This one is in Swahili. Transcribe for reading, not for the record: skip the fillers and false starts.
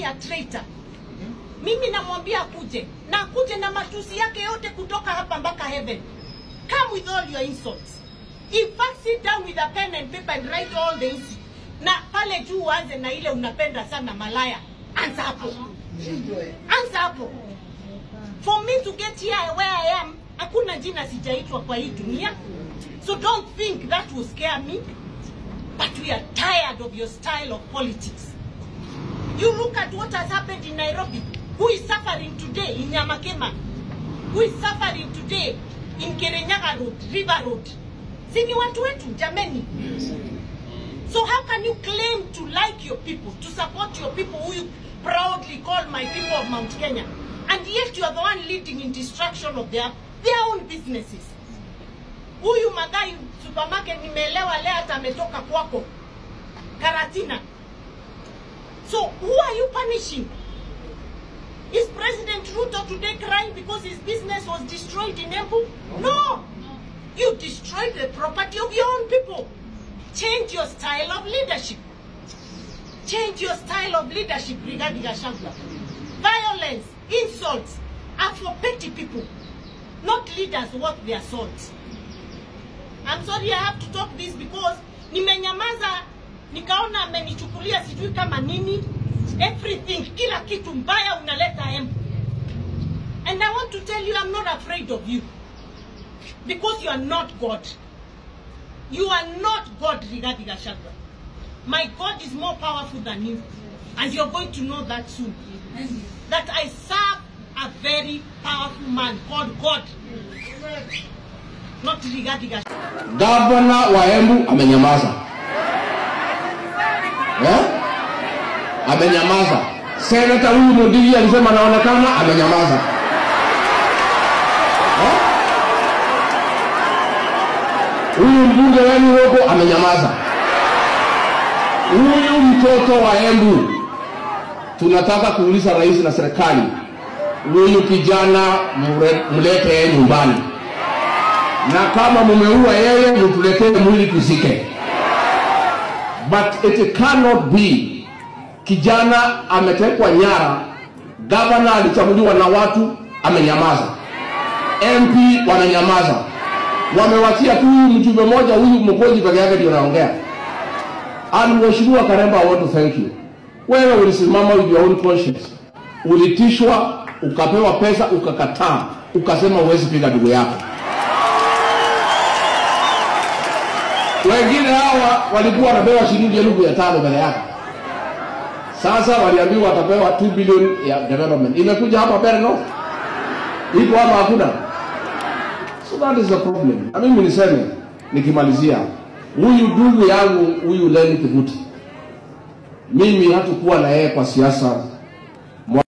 a traitor. Mimi namwambia akuje. Na akuje na matusi yake yote kutoka hapa mpaka heaven. Come with all your insults. In fact, sit down with a pen and paper and write all the insults. Na pale juu uanze na ile unapenda sana malaya. Anza hapo. Anza hapo. For me to get here where I am, hakuna jina sijaitwa kwa hii dunia. So don't think that will scare me. But we are tired of your style of politics. You look at what has happened in Nairobi. Who is suffering today in Nyamakema? Who is suffering today in Kirinyaga Road, River Road? Sini watu wetu, jameni. So how can you claim to like your people, to support your people who you proudly call my people of Mount Kenya, and yet you are the one leading in destruction of their own businesses? Huyu Magai supermarket nimeelewa leo hata ametoka kwako Karatina. So who are you punishing? Is President Ruto today crying because his business was destroyed in Embu? No. You destroyed the property of your own people. Change your style of leadership. Change your style of leadership, Rigathi Gachagua. Violence, insults are for petty people, not leaders worth their salt. I'm sorry I have to talk this because nimenyamaza, nikaona amenichukulia sijui kama nini. Everything, kila kitu mbaya unaleta Embu. And I want to tell you, I'm not afraid of you. Because you are not God. You are not God, Rigathi Gachagua. My God is more powerful than you. And you're going to know that soon. That I serve a very powerful man called God. Not Rigathi Gachagua. Governor wa Embu amenyamaza. Amenyamaza. Senator huyu Mudigi alisema anaonekana amenyamaza. Huyu mbunge wenu huko amenyamaza. Huyu mtoto wa Embu tunataka kuuliza rais na serikali, huyu kijana mlete nyumbani. Na kama mumeua yeye mtuletee mwili tusike. But it cannot be kijana ametekwa nyara, governor alichaguliwa na watu amenyamaza, MP wananyamaza, wamewachia tu mjumbe mmoja huyu mkoji peke yake ndio anaongea. And Mheshimiwa Karemba, I want to thank you. Wewe ulisimama with your own conscience. Ulitishwa, ukapewa pesa, ukakataa, ukasema huwezi piga ndugu yako. Wengine hawa walikuwa wanapewa shilingi 5,000 mbele yako. Sasa waliambiwa watapewa 2 billion ya development. Imekuja hapa Berno? Iko hapa hakuna. So that is the problem. Na mimi niseme nikimalizia, huyu ndugu yangu huyu Lenny Kivuti, mimi hatakuwa na yeye kwa siasa.